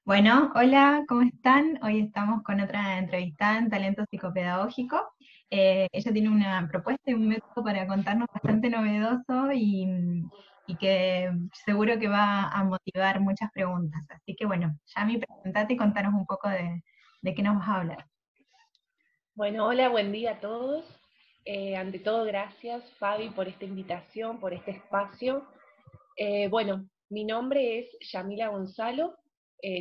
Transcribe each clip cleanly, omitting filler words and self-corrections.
Bueno, hola, ¿cómo están? Hoy estamos con otra entrevistada en talento psicopedagógico. Ella tiene una propuesta y un método para contarnos bastante novedoso y que seguro que va a motivar muchas preguntas. Así que bueno, Yami, presentate y contanos un poco de qué nos vas a hablar. Bueno, hola, buen día a todos. Ante todo, gracias Fabi por esta invitación, por este espacio. Bueno, mi nombre es Yamila Gonzalo,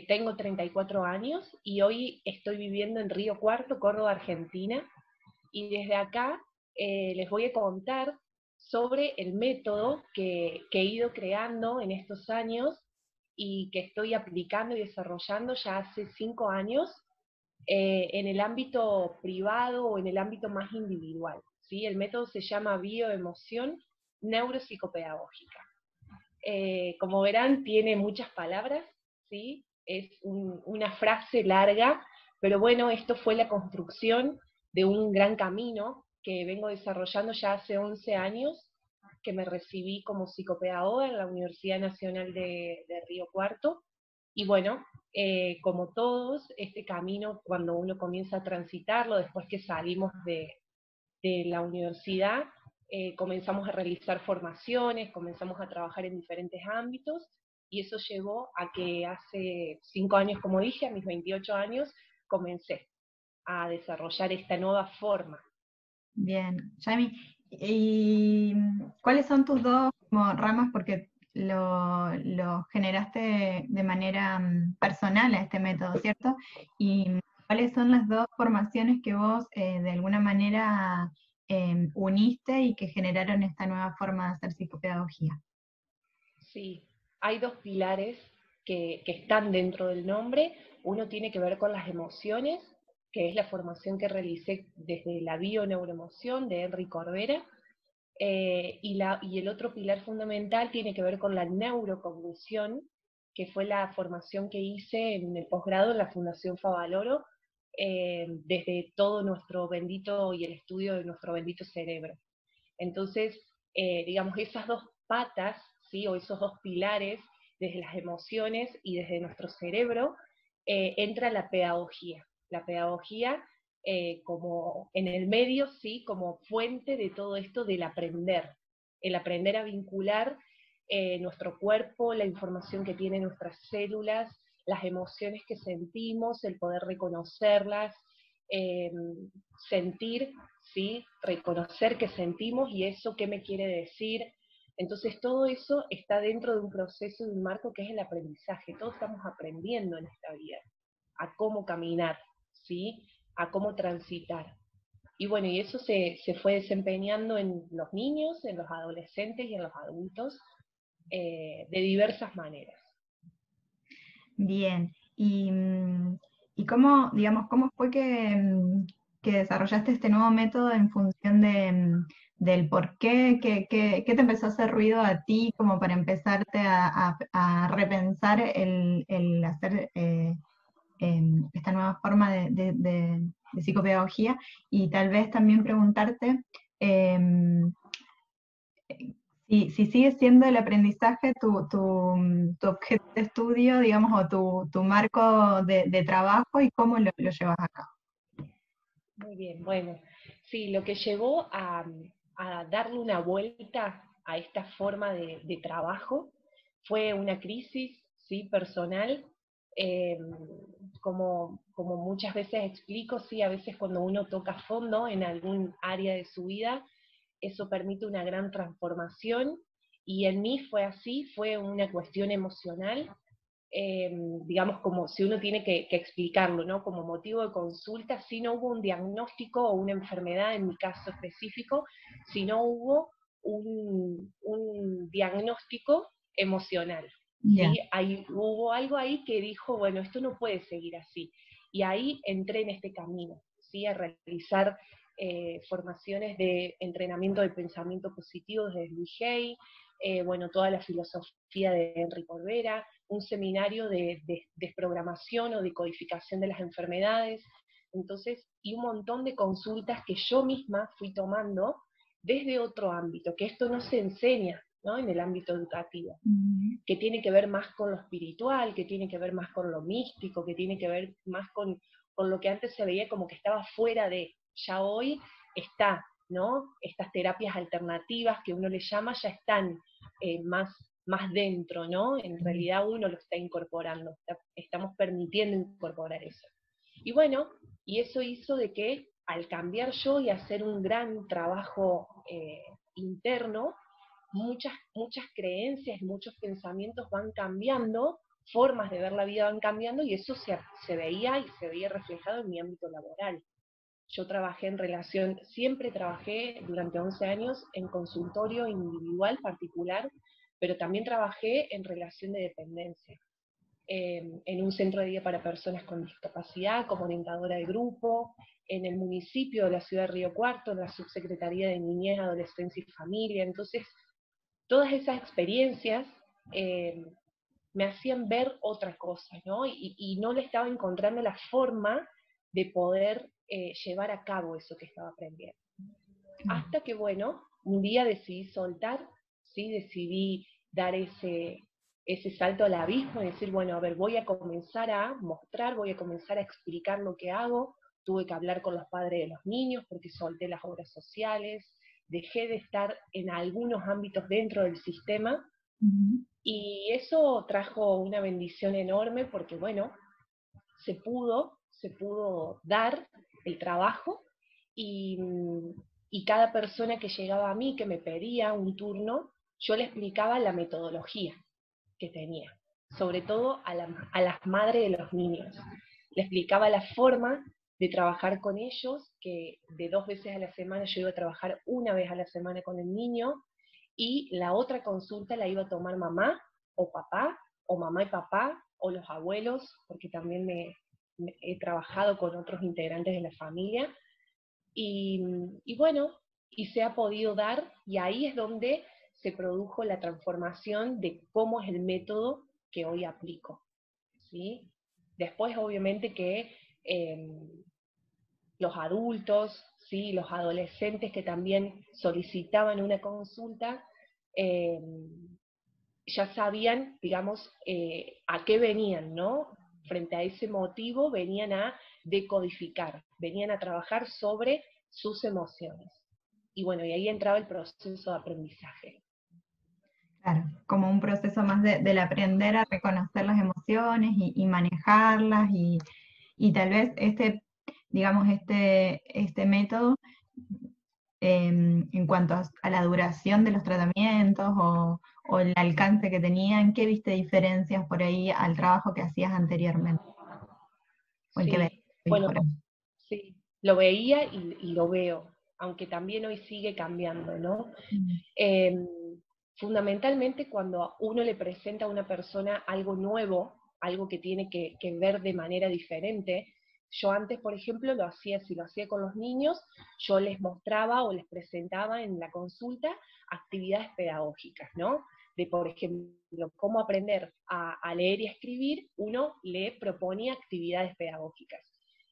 tengo 34 años y hoy estoy viviendo en Río Cuarto, Córdoba, Argentina. Y desde acá les voy a contar sobre el método que he ido creando en estos años y que estoy aplicando y desarrollando ya hace 5 años en el ámbito privado o en el ámbito más individual. ¿Sí? El método se llama bioemoción neuropsicopedagógica. Como verán, tiene muchas palabras, ¿sí? Es una frase larga, pero bueno, esto fue la construcción de un gran camino que vengo desarrollando ya hace 11 años, que me recibí como psicopedagoga en la Universidad Nacional de Río Cuarto. Y bueno, como todos, este camino, cuando uno comienza a transitarlo, después que salimos de la universidad, comenzamos a realizar formaciones, comenzamos a trabajar en diferentes ámbitos, y eso llevó a que hace 5 años, como dije, a mis 28 años, comencé a desarrollar esta nueva forma. Bien, Yami, ¿y cuáles son tus dos como ramas? Porque lo generaste de manera personal a este método, ¿cierto? ¿Y cuáles son las dos formaciones que vos de alguna manera uniste y que generaron esta nueva forma de hacer psicopedagogía? Sí, hay dos pilares que están dentro del nombre. Uno tiene que ver con las emociones, que es la formación que realicé desde la bioneuroemoción de Henry Corbera, y el otro pilar fundamental tiene que ver con la neurocognición, que fue la formación que hice en el posgrado en la Fundación Favaloro, desde todo nuestro bendito y el estudio de nuestro bendito cerebro. Entonces, digamos, esas dos patas, ¿sí? O esos dos pilares, desde las emociones y desde nuestro cerebro, entra la pedagogía. La pedagogía como en el medio, ¿sí? Como fuente de todo esto del aprender. El aprender a vincular nuestro cuerpo, la información que tienen nuestras células, las emociones que sentimos, el poder reconocerlas, eh, sentir, ¿sí? Reconocer que sentimos y eso qué me quiere decir. Entonces todo eso está dentro de un proceso, de un marco que es el aprendizaje. Todos estamos aprendiendo en esta vida a cómo caminar, ¿sí? A cómo transitar. Y bueno, y eso se fue desempeñando en los niños, en los adolescentes y en los adultos de diversas maneras. Bien, y cómo, digamos, cómo fue que desarrollaste este nuevo método en función del por qué, qué te empezó a hacer ruido a ti como para empezarte a repensar el hacer esta nueva forma de psicopedagogía y tal vez también preguntarte em, si sigue siendo el aprendizaje tu objeto de estudio, digamos, o tu marco de trabajo y cómo lo llevas a cabo. Muy bien, bueno, sí, lo que llevó a darle una vuelta a esta forma de trabajo fue una crisis, sí, personal. eh, como muchas veces explico, sí, a veces cuando uno toca fondo en algún área de su vida, eso permite una gran transformación, y en mí fue así, fue una cuestión emocional, eh, digamos, como si uno tiene que explicarlo, ¿no? Como motivo de consulta, si no hubo un diagnóstico o una enfermedad en mi caso específico, sino hubo un diagnóstico emocional, Ya, ¿sí? Hubo algo ahí que dijo, bueno, esto no puede seguir así. Y ahí entré en este camino, ¿sí? A realizar formaciones de entrenamiento de pensamiento positivo desde Luis Hay, bueno, toda la filosofía de Enrique Corbera, un seminario de desprogramación o de codificación de las enfermedades, entonces, y un montón de consultas que yo misma fui tomando desde otro ámbito, que esto no se enseña ¿no? En el ámbito educativo, Ujú. que tiene que ver más con lo espiritual, que tiene que ver más con lo místico, que tiene que ver más con lo que antes se veía como que estaba fuera de, ya hoy está, ¿no? Estas terapias alternativas que uno le llama ya están más dentro, ¿no? En realidad uno lo está incorporando, estamos permitiendo incorporar eso. Y bueno, y eso hizo de que al cambiar yo y hacer un gran trabajo interno, muchas creencias, muchos pensamientos van cambiando, formas de ver la vida van cambiando, y eso se veía y se veía reflejado en mi ámbito laboral. Yo trabajé en relación, siempre trabajé durante 11 años en consultorio individual particular, pero también trabajé en relación de dependencia, en un centro de día para personas con discapacidad como orientadora de grupo, en el municipio de la ciudad de Río Cuarto, en la subsecretaría de Niñez, Adolescencia y Familia. Entonces, todas esas experiencias eh, me hacían ver otra cosa, ¿no? Y no le estaba encontrando la forma de poder llevar a cabo eso que estaba aprendiendo. Hasta que, bueno, un día decidí soltar, ¿sí? Decidí dar ese salto al abismo y decir, bueno, a ver, voy a comenzar a mostrar, voy a comenzar a explicar lo que hago. Tuve que hablar con los padres de los niños porque solté las obras sociales, dejé de estar en algunos ámbitos dentro del sistema, Ujú. y eso trajo una bendición enorme porque, bueno, se pudo dar el trabajo, y, y cada persona que llegaba a mí, que me pedía un turno, yo le explicaba la metodología que tenía, sobre todo a las madres de los niños. Le explicaba la forma de trabajar con ellos, que de 2 veces a la semana yo iba a trabajar 1 vez a la semana con el niño, y la otra consulta la iba a tomar mamá o papá, o mamá y papá, o los abuelos, porque también me he trabajado con otros integrantes de la familia, y, y bueno, y se ha podido dar, y ahí es donde se produjo la transformación de cómo es el método que hoy aplico, ¿sí? Después, obviamente, que eh, los adultos, ¿sí? Los adolescentes que también solicitaban una consulta, eh, ya sabían, digamos, a qué venían, ¿no? Frente a ese motivo venían a decodificar, venían a trabajar sobre sus emociones. Y bueno, y ahí entraba el proceso de aprendizaje. Claro, como un proceso más del aprender a reconocer las emociones y manejarlas y tal vez digamos, este método en cuanto a la duración de los tratamientos o el alcance que tenían, ¿qué viste diferencias por ahí al trabajo que hacías anteriormente? O el que ves Sí, hoy bueno, por hoy. sí, lo veía y lo veo, aunque también hoy sigue cambiando, ¿no? Mm. Eh, Fundamentalmente cuando a uno le presenta a una persona algo nuevo, algo que tiene que ver de manera diferente. Yo antes, por ejemplo, lo hacía, si lo hacía con los niños, yo les mostraba o les presentaba en la consulta actividades pedagógicas, ¿no? De, por ejemplo, cómo aprender a leer y a escribir, uno le proponía actividades pedagógicas.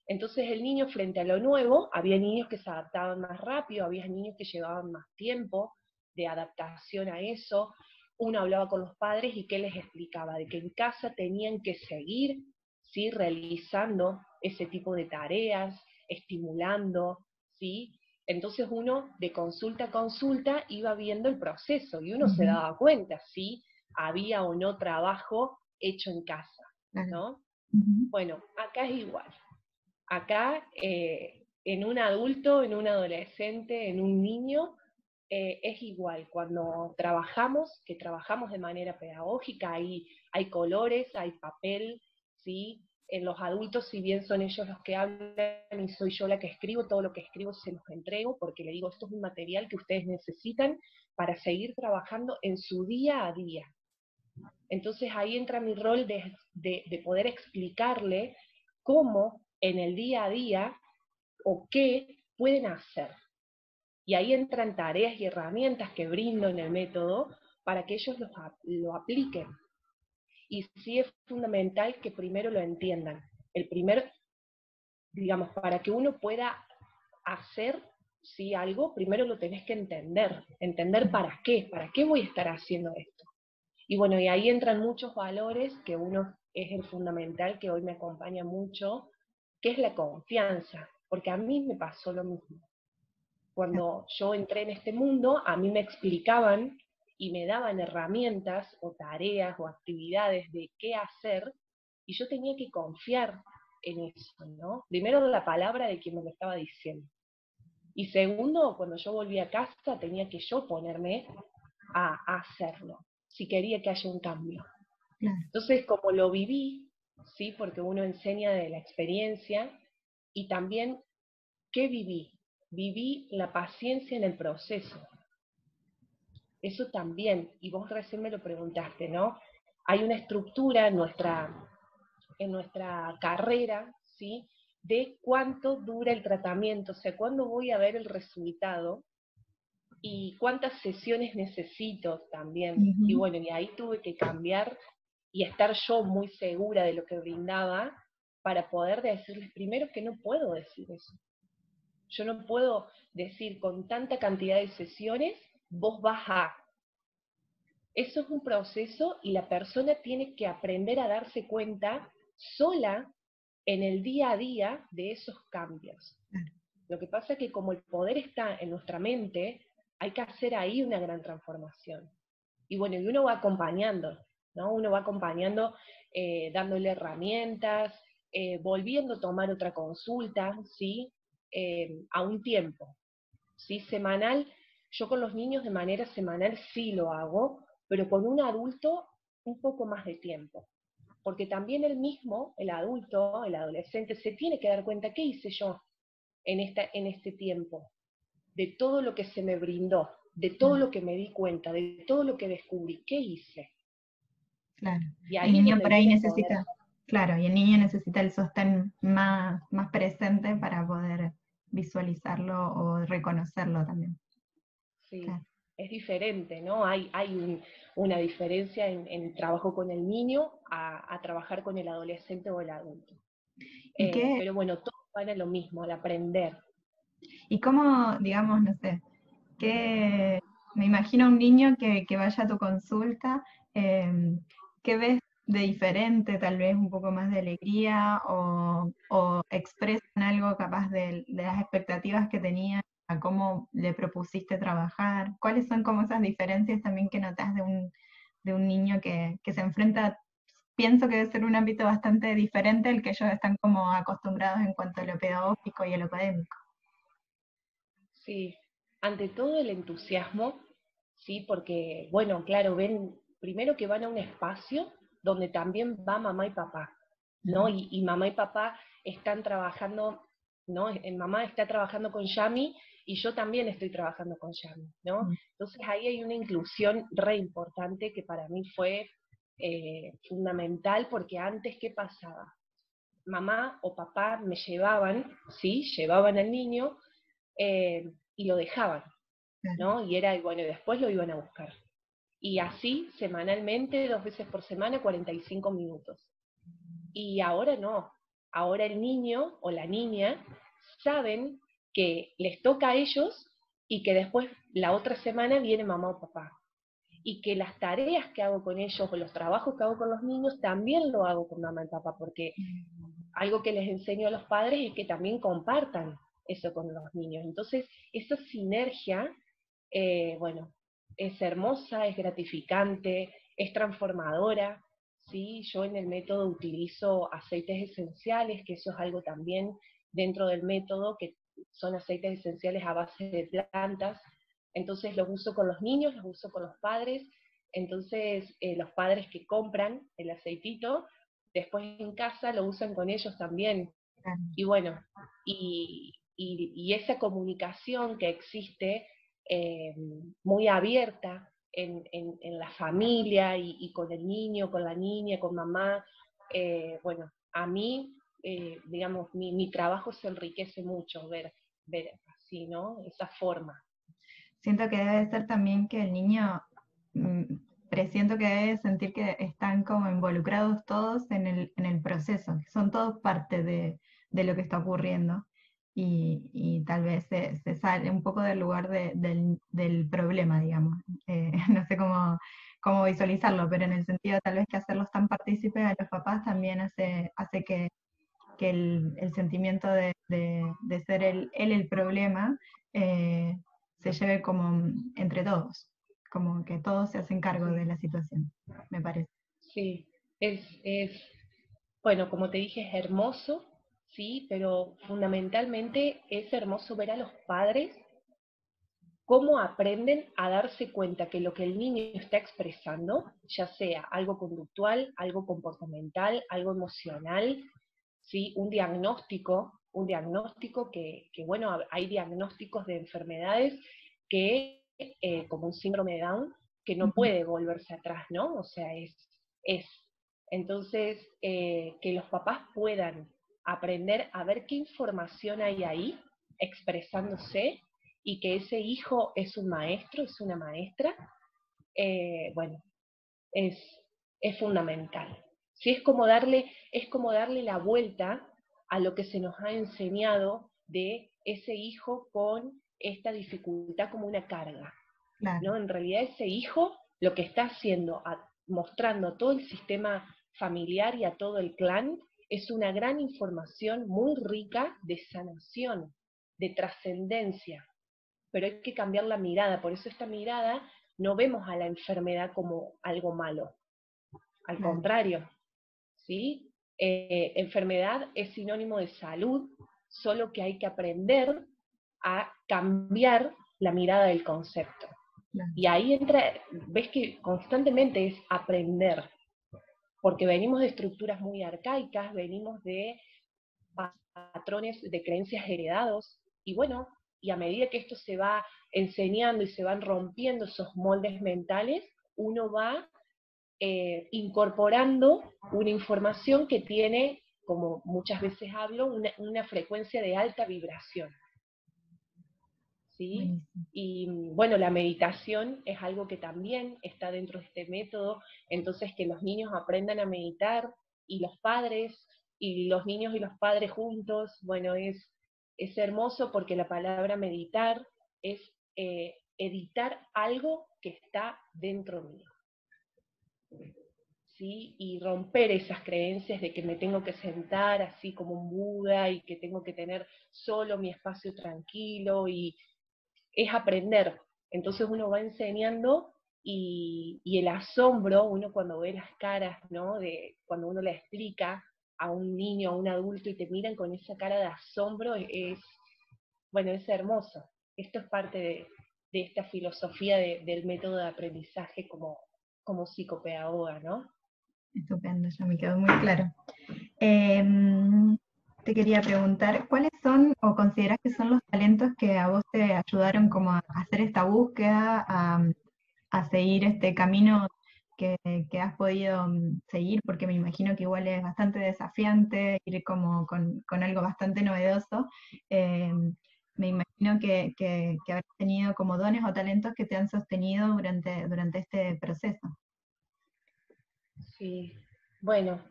Entonces el niño, frente a lo nuevo, había niños que se adaptaban más rápido, había niños que llevaban más tiempo de adaptación a eso. Uno hablaba con los padres y ¿qué les explicaba? De que en casa tenían que seguir, ¿sí? Realizando ese tipo de tareas, estimulando, ¿sí? Entonces uno de consulta a consulta iba viendo el proceso y uno se Ujú. daba cuenta si había o no trabajo hecho en casa, Claro. ¿no? Ujú. Bueno, acá es igual. Acá, en un adulto, en un adolescente, en un niño, es igual. Cuando trabajamos, que trabajamos de manera pedagógica, hay colores, hay papel, ¿sí? En los adultos, si bien son ellos los que hablan y soy yo la que escribo, todo lo que escribo se los entrego porque le digo, esto es un material que ustedes necesitan para seguir trabajando en su día a día. Entonces ahí entra mi rol de poder explicarle cómo en el día a día o qué pueden hacer. Y ahí entran tareas y herramientas que brindo en el método para que ellos lo apliquen. Y sí es fundamental que primero lo entiendan. El primer, digamos, para que uno pueda hacer, ¿sí? Algo, primero lo tenés que entender para qué voy a estar haciendo esto. Y bueno, y ahí entran muchos valores, que uno es el fundamental, que hoy me acompaña mucho, que es la confianza, porque a mí me pasó lo mismo. Cuando yo entré en este mundo, a mí me explicaban y me daban herramientas o tareas o actividades de qué hacer, y yo tenía que confiar en eso, ¿no? Primero la palabra de quien me lo estaba diciendo. Y segundo, cuando yo volví a casa, tenía que yo ponerme a hacerlo, si quería que haya un cambio. Claro. Entonces, como lo viví, ¿sí? Porque uno enseña de la experiencia, y también, ¿qué viví? Viví la paciencia en el proceso. Eso también, y vos recién me lo preguntaste, ¿no? Hay una estructura en nuestra carrera, ¿sí? De cuánto dura el tratamiento, o sea, cuándo voy a ver el resultado y cuántas sesiones necesito también. Y Ujú. bueno, y ahí tuve que cambiar y estar yo muy segura de lo que brindaba para poder decirles primero que no puedo decir eso. Yo no puedo decir con tanta cantidad de sesiones, vos vas a. Eso es un proceso y la persona tiene que aprender a darse cuenta sola en el día a día de esos cambios. Claro. Lo que pasa es que como el poder está en nuestra mente, hay que hacer ahí una gran transformación. Y bueno, y uno va acompañando, ¿no? Uno va acompañando, dándole herramientas, volviendo a tomar otra consulta, ¿sí? A un tiempo, ¿sí? Semanal, yo con los niños de manera semanal sí lo hago, pero con un adulto un poco más de tiempo. Porque también el mismo, el adulto, el adolescente, se tiene que dar cuenta qué hice yo en este tiempo, de todo lo que se me brindó, de todo lo que me di cuenta, de todo lo que descubrí, qué hice. Claro. Y Y el ahí es niño donde por ahí viene el poder. necesita, claro, y el niño necesita el sostén más presente para poder visualizarlo o reconocerlo también. Sí, Claro. es diferente, ¿no? Una diferencia en trabajo con el niño a trabajar con el adolescente o el adulto. ¿Y qué, Pero bueno, todo van a lo mismo, al aprender. y cómo, digamos, no sé, qué, me imagino un niño que vaya a tu consulta, ¿qué ves de diferente, tal vez un poco más de alegría o expresan algo capaz de las expectativas que tenían a cómo le propusiste trabajar? ¿Cuáles son como esas diferencias también que notas de un niño que se enfrenta? Pienso que debe ser un ámbito bastante diferente al que ellos están como acostumbrados en cuanto a lo pedagógico y a lo académico. Sí, ante todo el entusiasmo, sí, porque, bueno, claro, ven primero que van a un espacio donde también va mamá y papá, ¿no? Y mamá y papá están trabajando, ¿no? Mamá está trabajando con Yami y yo también estoy trabajando con Yami, ¿no? Ujú. Entonces ahí hay una inclusión re importante que para mí fue fundamental, porque antes, ¿qué pasaba? Mamá o papá me llevaban, ¿sí? Llevaban al niño y lo dejaban, Claro. ¿no? Y era, bueno, y después lo iban a buscar. Y así, semanalmente, 2 veces por semana, 45 minutos. Y ahora no. Ahora el niño o la niña saben que les toca a ellos y que después la otra semana viene mamá o papá. Y que las tareas que hago con ellos o los trabajos que hago con los niños también lo hago con mamá y papá, porque algo que les enseño a los padres es que también compartan eso con los niños. Entonces, esa sinergia, bueno, es hermosa, es gratificante, es transformadora. ¿Sí? Yo en el método utilizo aceites esenciales, que eso es algo también dentro del método, que son aceites esenciales a base de plantas. Entonces los uso con los niños, los uso con los padres. Entonces los padres que compran el aceitito, después en casa lo usan con ellos también. Claro. Y bueno, y esa comunicación que existe eh, muy abierta en la familia y con el niño, con la niña, con mamá, bueno, a mí, digamos, mi trabajo se enriquece mucho ver así, ¿no? Esa forma. Siento que debe ser también que el niño, mm, presiento que debe sentir que están como involucrados todos en el proceso, que son todos parte de lo que está ocurriendo. y tal vez se sale un poco del lugar del problema, digamos. No sé cómo visualizarlo, pero en el sentido tal vez que hacerlos tan partícipes a los papás también hace que el sentimiento de ser él el problema se lleve como entre todos, como que todos se hacen cargo de Sí, la situación, me parece. sí. Es, bueno, como te dije, es hermoso, sí, pero fundamentalmente es hermoso ver a los padres cómo aprenden a darse cuenta que lo que el niño está expresando, ya sea algo conductual, algo comportamental, algo emocional, ¿sí? Un diagnóstico que, bueno, hay diagnósticos de enfermedades que, como un síndrome de Down, que no Ujú. puede volverse atrás, ¿no? O sea, es. Entonces, que los papás puedan aprender a ver qué información hay ahí expresándose y que ese hijo es un maestro, es una maestra, bueno, es, es fundamental. Sí, es como darle la vuelta a lo que se nos ha enseñado de ese hijo con esta dificultad como una carga, Claro, ¿no? En realidad ese hijo lo que está haciendo, mostrando a todo el sistema familiar y a todo el clan, es una gran información muy rica de sanación, de trascendencia, pero hay que cambiar la mirada, por eso esta mirada no vemos a la enfermedad como algo malo, al claro. contrario, ¿sí? Enfermedad es sinónimo de salud, solo que hay que aprender a cambiar la mirada del concepto. Claro. Y ahí entra, ves que constantemente es aprender, porque venimos de estructuras muy arcaicas, venimos de patrones de creencias heredados, y bueno, y a medida que esto se va enseñando y se van rompiendo esos moldes mentales, uno va incorporando una información que tiene, como muchas veces hablo, una frecuencia de alta vibración, ¿sí? Buenísimo. Y bueno, la meditación es algo que también está dentro de este método, entonces que los niños aprendan a meditar y los padres y los niños y los padres juntos, bueno, es hermoso porque la palabra meditar es editar algo que está dentro mío. ¿Sí? Y romper esas creencias de que me tengo que sentar así como un Buda y que tengo que tener solo mi espacio tranquilo, y es aprender. Entonces uno va enseñando y el asombro, uno cuando ve las caras, ¿no? De cuando uno le explica a un niño, a un adulto y te miran con esa cara de asombro, bueno, es hermoso. Esto es parte de esta filosofía del método de aprendizaje como psicopedagoga, ¿no? Estupendo, ya me quedó muy claro. Em, Te quería preguntar, ¿cuáles son o consideras que son los talentos que a vos te ayudaron como a hacer esta búsqueda, a seguir este camino que has podido seguir? Porque me imagino que igual es bastante desafiante ir como con algo bastante novedoso. Em, Me imagino que habrás tenido como dones o talentos que te han sostenido durante este proceso. Sí, bueno,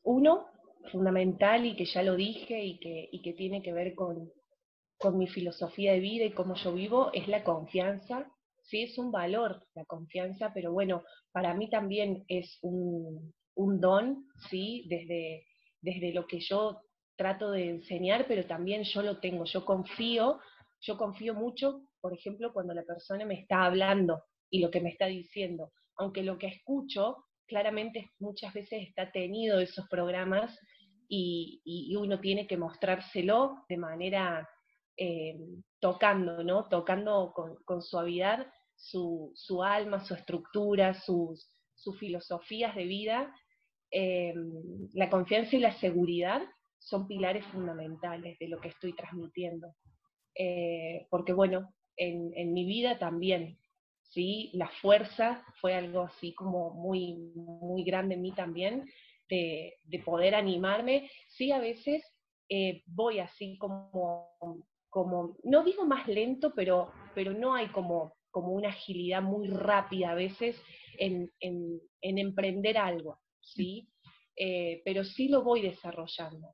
uno fundamental y que ya lo dije y que tiene que ver con mi filosofía de vida y cómo yo vivo es la confianza. Sí, es un valor la confianza, pero bueno, para mí también es un don, sí, desde lo que yo trato de enseñar, pero también yo lo tengo, yo confío mucho, por ejemplo, cuando la persona me está hablando y lo que me está diciendo, aunque lo que escucho claramente muchas veces está tenido de esos programas y uno tiene que mostrárselo de manera eh, tocando, ¿no? Tocando con suavidad su alma, su estructura, sus filosofías de vida. eh, la confianza y la seguridad son pilares fundamentales de lo que estoy transmitiendo. Porque bueno, en mi vida también, ¿sí? La fuerza fue algo así como muy, muy grande en mí también, de poder animarme. Sí, a veces voy así como, no digo más lento, pero no hay como una agilidad muy rápida a veces en emprender algo, ¿sí? Pero sí lo voy desarrollando.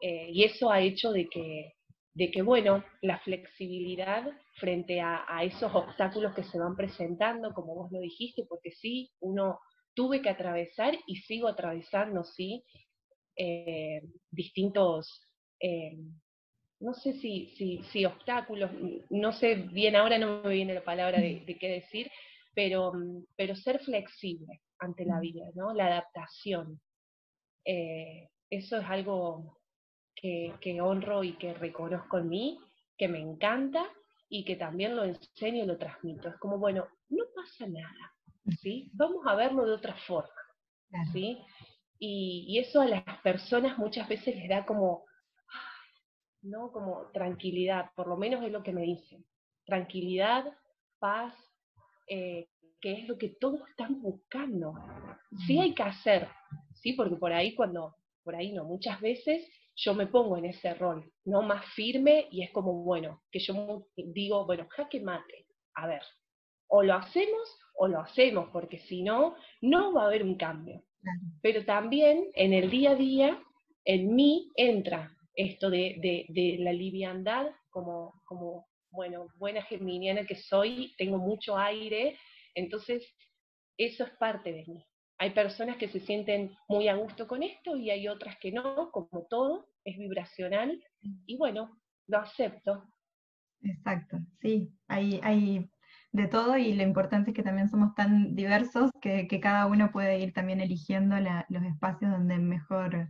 Y eso ha hecho de que, bueno, la flexibilidad frente a esos obstáculos que se van presentando, como vos lo dijiste, porque sí, uno tuve que atravesar y sigo atravesando, sí, distintos, eh, no sé si obstáculos, no sé bien, ahora no me viene la palabra de qué decir, pero ser flexible ante la vida, ¿no? La adaptación. Eso es algo que honro y que reconozco en mí, que me encanta y que también lo enseño y lo transmito. Es como, bueno, no pasa nada, ¿sí? Vamos a verlo de otra forma, Claro. ¿sí? Y eso a las personas muchas veces les da como, ¿no? Como tranquilidad, por lo menos es lo que me dicen. Tranquilidad, paz, eh, que es lo que todos están buscando. Sí hay que hacer, ¿sí? Porque por ahí no, muchas veces yo me pongo en ese rol, ¿no? Más firme y es como, bueno, que yo digo, bueno, jaque mate, a ver, o lo hacemos, porque si no, no va a haber un cambio. Claro. Pero también en el día a día, en mí entra esto de la liviandad, como, bueno, buena geminiana que soy, tengo mucho aire, entonces eso es parte de mí. Hay personas que se sienten muy a gusto con esto y hay otras que no, como todo, es vibracional, y bueno, lo acepto. Exacto, sí, hay de todo y lo importante es que también somos tan diversos que cada uno puede ir también eligiendo los espacios donde mejor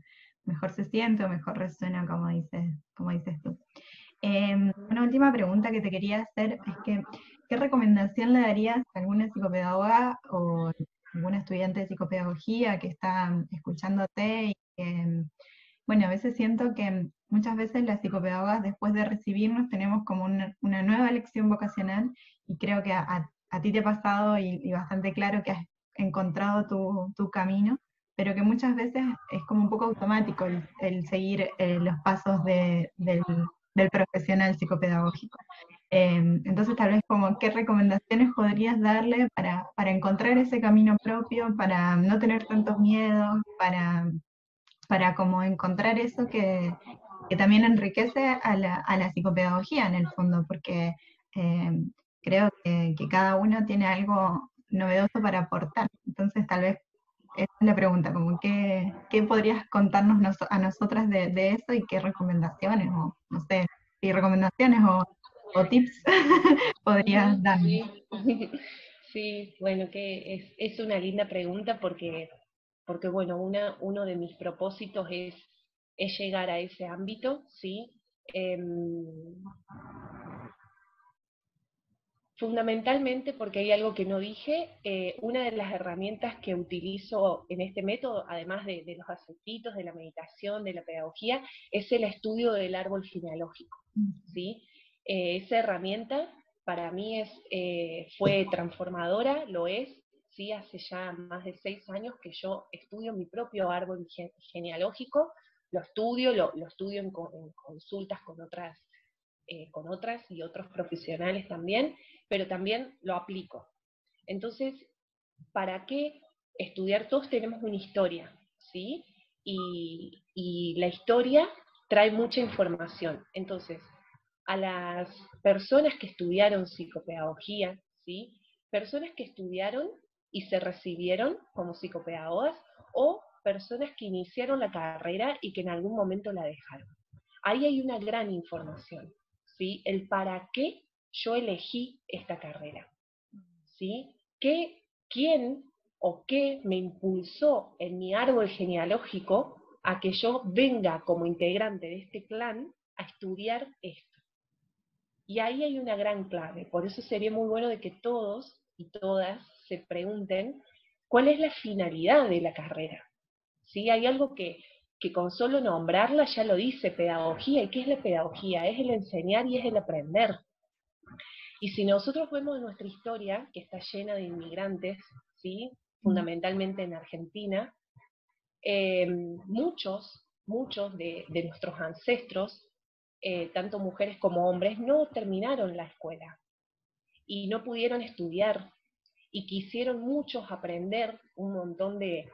se siente o mejor resuena, como dices tú. Una última pregunta que te quería hacer es que, ¿qué recomendación le darías a alguna psicopedagoga o alguna estudiante de psicopedagogía que está escuchándote y que, bueno, a veces siento que muchas veces las psicopedagogas después de recibirnos tenemos como una nueva elección vocacional y creo que a ti te ha pasado y bastante claro que has encontrado tu camino, pero que muchas veces es como un poco automático el seguir los pasos del profesional psicopedagógico. Entonces, tal vez como qué recomendaciones podrías darle para encontrar ese camino propio, para no tener tantos miedos, para como encontrar eso que también enriquece a la psicopedagogía en el fondo, porque eh, creo que cada uno tiene algo novedoso para aportar. Entonces, tal vez esa es la pregunta, como qué podrías contarnos a nosotras de eso y qué recomendaciones, o no sé, si recomendaciones o tips podrías Ujú, darnos. sí, sí, bueno, que es una linda pregunta porque bueno, uno de mis propósitos es llegar a ese ámbito, ¿sí? Fundamentalmente porque hay algo que no dije, una de las herramientas que utilizo en este método, además de los acertitos, de la meditación, de la pedagogía, es el estudio del árbol genealógico, ¿sí? Esa herramienta para mí fue transformadora, lo es, ¿sí? Hace ya más de 6 años que yo estudio mi propio árbol genealógico, lo estudio, lo estudio en consultas con otras y otros profesionales también, pero también lo aplico. Entonces, ¿para qué estudiar? Todos tenemos una historia, ¿sí? Y la historia trae mucha información. Entonces, a las personas que estudiaron psicopedagogía, ¿sí? Personas que estudiaron y se recibieron como psicopedagogas o personas que iniciaron la carrera y que en algún momento la dejaron. Ahí hay una gran información, ¿sí? El para qué yo elegí esta carrera, ¿sí? ¿Quién o qué me impulsó en mi árbol genealógico a que yo venga como integrante de este clan a estudiar esto? Y ahí hay una gran clave, por eso sería muy bueno de que todos y todas se pregunten cuál es la finalidad de la carrera. ¿Sí? Hay algo que con solo nombrarla ya lo dice, pedagogía. ¿Y qué es la pedagogía? Es el enseñar y es el aprender. Y si nosotros vemos nuestra historia, que está llena de inmigrantes, ¿sí? Fundamentalmente en Argentina, eh, muchos de nuestros ancestros, tanto mujeres como hombres, no terminaron la escuela y no pudieron estudiar y quisieron muchos aprender un montón de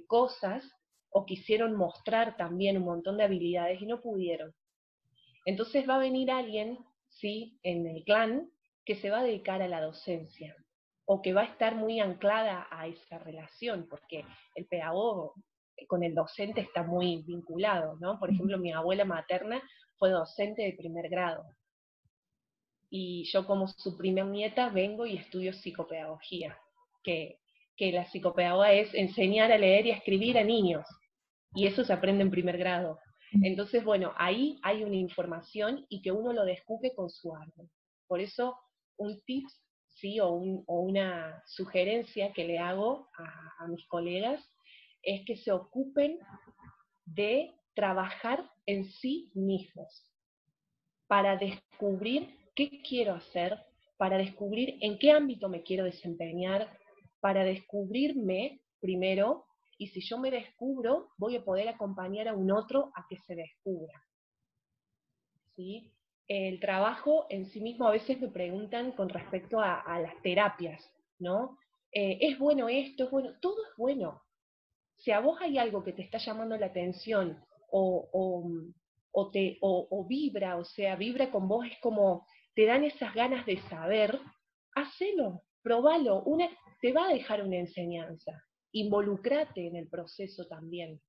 cosas o quisieron mostrar también un montón de habilidades y no pudieron. Entonces va a venir alguien, ¿sí?, en el clan que se va a dedicar a la docencia o que va a estar muy anclada a esa relación, porque el pedagogo con el docente está muy vinculado, ¿no? Por ejemplo, mi abuela materna fue docente de primer grado y yo como su primer nieta vengo y estudio psicopedagogía, que, que la psicopedagoga es enseñar a leer y a escribir a niños, y eso se aprende en primer grado. Entonces, bueno, ahí hay una información y que uno lo descubre con su árbol. Por eso, un tip, sí, o una sugerencia que le hago a mis colegas es que se ocupen de trabajar en sí mismos para descubrir qué quiero hacer, para descubrir en qué ámbito me quiero desempeñar, para descubrirme primero, y si yo me descubro, voy a poder acompañar a un otro a que se descubra. ¿Sí? El trabajo en sí mismo, a veces me preguntan con respecto a las terapias, ¿no? ¿Es bueno esto? ¿Es bueno? Todo es bueno. Si a vos hay algo que te está llamando la atención o vibra, o sea, vibra con vos, es como te dan esas ganas de saber, hacelo, probalo, te va a dejar una enseñanza, involucrate en el proceso también.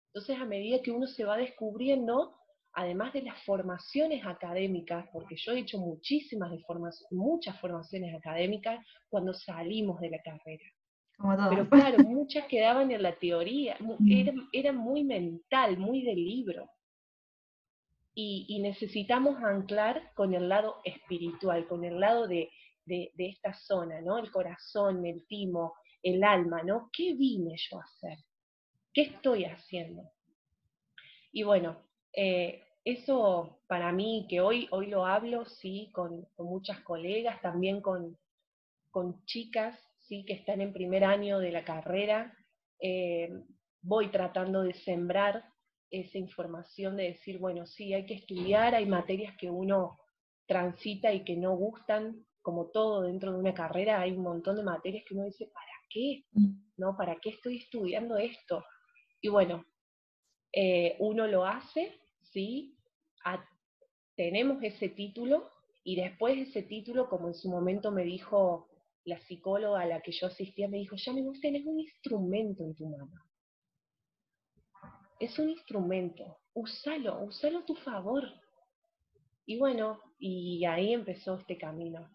Entonces, a medida que uno se va descubriendo, además de las formaciones académicas, porque yo he hecho muchas formaciones académicas cuando salimos de la carrera. Como todas. Pero claro, muchas quedaban en la teoría, era muy mental, muy de libro. Y necesitamos anclar con el lado espiritual, con el lado de esta zona, ¿no? El corazón, el timo, el alma, ¿no? ¿Qué vine yo a hacer? ¿Qué estoy haciendo? Y bueno, eso para mí, que hoy lo hablo, sí, con muchas colegas, también con chicas, sí, que están en primer año de la carrera, eh, voy tratando de sembrar esa información de decir, bueno, sí, hay que estudiar, hay materias que uno transita y que no gustan, como todo dentro de una carrera, hay un montón de materias que uno dice, ¿para qué? ¿No? ¿Para qué estoy estudiando esto? Y bueno, uno lo hace, ¿sí? A- Tenemos ese título y después de ese título, como en su momento me dijo la psicóloga a la que yo asistía, me dijo, Yami, vos tenés un instrumento en tu mano. Es un instrumento, usalo a tu favor. Y bueno, y ahí empezó este camino.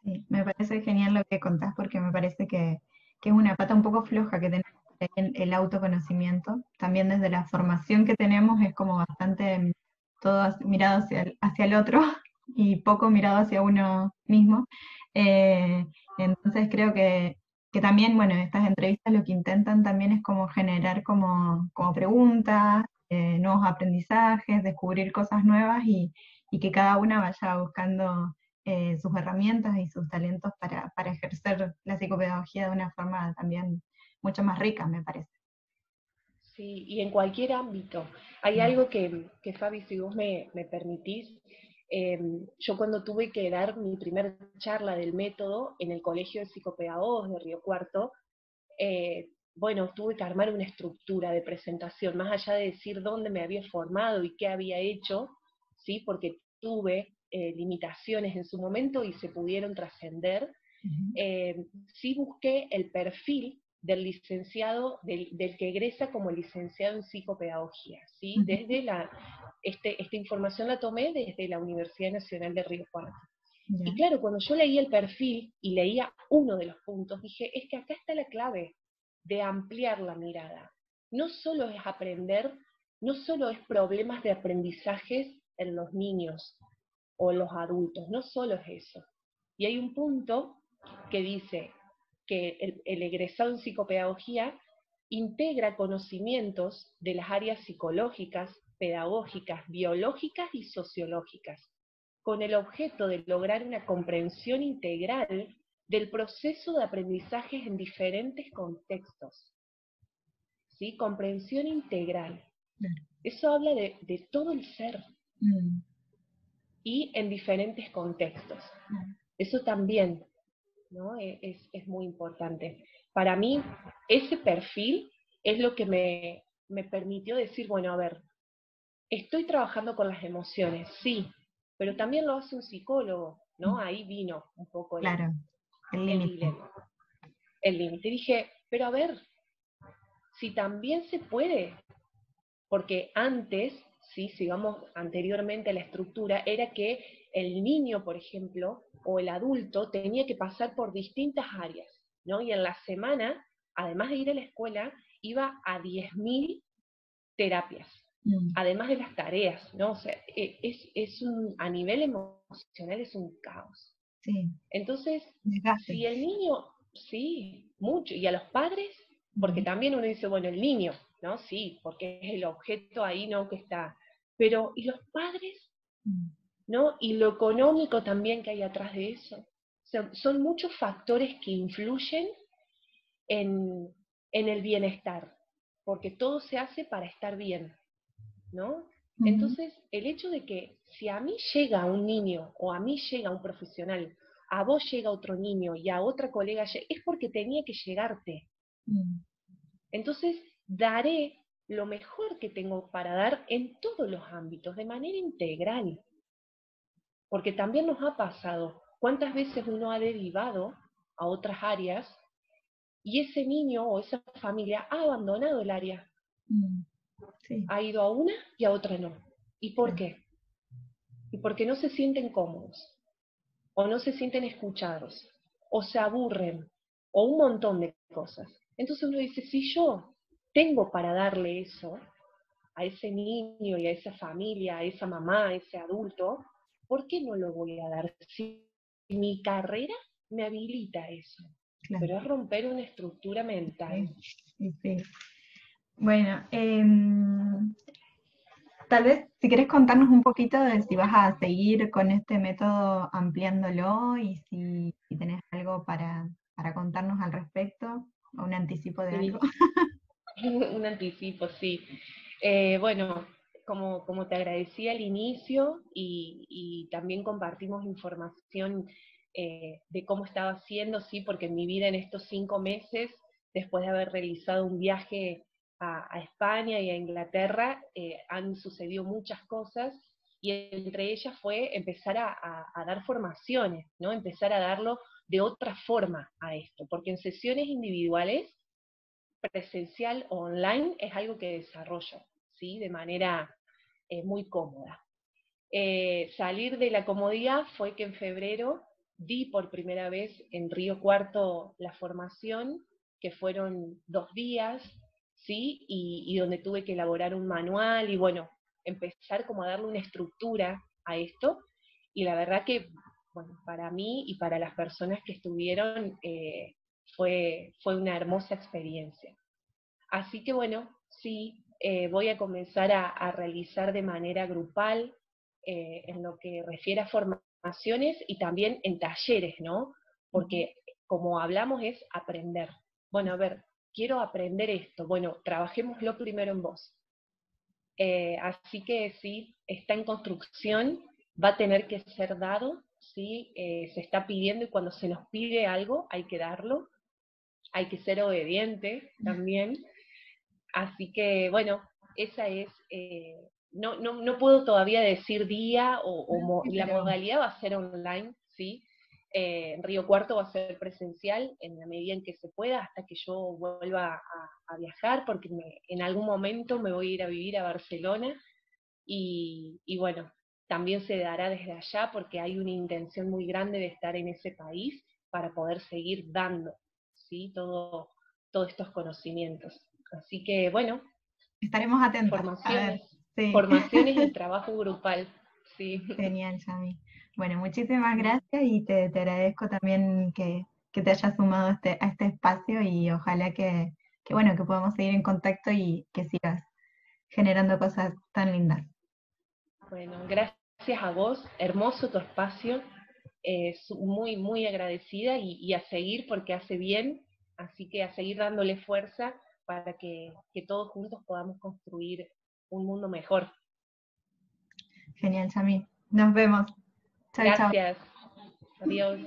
Sí, me parece genial lo que contás porque me parece que es una pata un poco floja que tenemos en el autoconocimiento. También desde la formación que tenemos es como bastante todo mirado hacia el otro y poco mirado hacia uno mismo. Entonces creo que también, bueno, estas entrevistas lo que intentan también es como generar como preguntas, nuevos aprendizajes, descubrir cosas nuevas y que cada una vaya buscando sus herramientas y sus talentos para ejercer la psicopedagogía de una forma también mucho más rica, me parece. Sí, y en cualquier ámbito. Hay algo que Fabi, si vos me permitís, yo cuando tuve que dar mi primera charla del método en el Colegio de Psicopedagogos de Río Cuarto, bueno, tuve que armar una estructura de presentación, más allá de decir dónde me había formado y qué había hecho, ¿sí? Porque tuve limitaciones en su momento y se pudieron trascender. Sí busqué el perfil del licenciado, del que egresa como licenciado en psicopedagogía, ¿sí? Esta información la tomé desde la Universidad Nacional de Río Cuarto. Ya. Y claro, cuando yo leía el perfil y leía uno de los puntos, dije, es que acá está la clave de ampliar la mirada. No solo es aprender, no solo es problemas de aprendizajes en los niños o los adultos, no solo es eso. Y hay un punto que dice que el egresado en psicopedagogía integra conocimientos de las áreas psicológicas, pedagógicas, biológicas y sociológicas, con el objeto de lograr una comprensión integral del proceso de aprendizaje en diferentes contextos. ¿Sí? Comprensión integral. Claro. Eso habla de todo el ser Mm, y en diferentes contextos. claro. Eso también, ¿no? Es muy importante. Para mí, ese perfil es lo que me permitió decir, bueno, a ver, estoy trabajando con las emociones, sí, pero también lo hace un psicólogo, ¿no? Ahí vino un poco Claro, el el límite. dilema, el límite. Dije, pero a ver, si también se puede, porque antes, sí, sigamos anteriormente a la estructura, era que el niño, por ejemplo, o el adulto tenía que pasar por distintas áreas, ¿no? Y en la semana, además de ir a la escuela, iba a 10.000 terapias, Mm, además de las tareas, ¿no? O sea, a nivel emocional es un caos. sí, Entonces, desgaste. si el niño, sí, mucho, y a los padres, porque Mm, también uno dice, bueno, el niño, ¿no? Sí, porque es el objeto ahí, ¿no? Que está. Pero, ¿y los padres? mm, ¿No? Y lo económico también que hay atrás de eso. O sea, son muchos factores que influyen en, en el bienestar, porque todo se hace para estar bien, ¿no? ujú, Entonces, el hecho de que si a mí llega un niño o a mí llega un profesional, a vos llega otro niño y a otra colega, es porque tenía que llegarte. mm, Entonces, daré lo mejor que tengo para dar en todos los ámbitos, de manera integral. Porque también nos ha pasado cuántas veces uno ha derivado a otras áreas y ese niño o esa familia ha abandonado el área, mm, sí, ha ido a una y a otra no. ¿Y por claro. qué? Y porque no se sienten cómodos, o no se sienten escuchados, o se aburren, o un montón de cosas. Entonces uno dice, si yo tengo para darle eso a ese niño y a esa familia, a esa mamá, a ese adulto, ¿por qué no lo voy a dar si mi carrera me habilita eso? Claro. Pero es romper una estructura mental. Sí, sí, sí. Bueno, tal vez si querés contarnos un poquito de si vas a seguir con este método ampliándolo y si tenés algo para contarnos al respecto, o un anticipo de algo. Sí, un anticipo, sí. Bueno, como te agradecía al inicio y también compartimos información de cómo estaba haciendo, sí, porque en mi vida en estos 5 meses, después de haber realizado un viaje a España y a Inglaterra, han sucedido muchas cosas y entre ellas fue empezar a dar formaciones, ¿no? Empezar a darlo de otra forma a esto, porque en sesiones individuales presencial o online es algo que desarrollo, ¿sí? De manera muy cómoda. Salir de la comodidad fue que en febrero di por primera vez en Río Cuarto la formación, que fueron 2 días, ¿sí? Y donde tuve que elaborar un manual y bueno, empezar como a darle una estructura a esto. Y la verdad que, bueno, para mí y para las personas que estuvieron, fue una hermosa experiencia. Así que bueno, sí, voy a comenzar a realizar de manera grupal en lo que refiere a formaciones y también en talleres, ¿no? Ujú. Porque como hablamos es aprender. Bueno, a ver, quiero aprender esto. Bueno, trabajémoslo primero en vos. Así que sí, está en construcción, va a tener que ser dado, sí, se está pidiendo y cuando se nos pide algo hay que darlo, hay que ser obediente también. Así que, bueno, esa es, no puedo todavía decir día Sí, la pero modalidad va a ser online, ¿sí? Río Cuarto va a ser presencial en la medida en que se pueda hasta que yo vuelva a viajar, porque en algún momento me voy a ir a vivir a Barcelona y bueno, también se dará desde allá porque hay una intención muy grande de estar en ese país para poder seguir dando, ¿sí? Todos estos conocimientos. Así que bueno, estaremos atentas. A ver, formaciones, sí. formaciones y trabajo grupal, sí. Genial, Yami. Bueno, muchísimas Mm, gracias y te agradezco también que te hayas sumado a este espacio y ojalá bueno, que podamos seguir en contacto y que sigas generando cosas tan lindas. Bueno, gracias a vos, hermoso tu espacio, muy, muy agradecida y a seguir porque hace bien, así que a seguir dándole fuerza para que todos juntos podamos construir un mundo mejor. Genial, Yami. Nos vemos. Chao, chao. Gracias, adiós.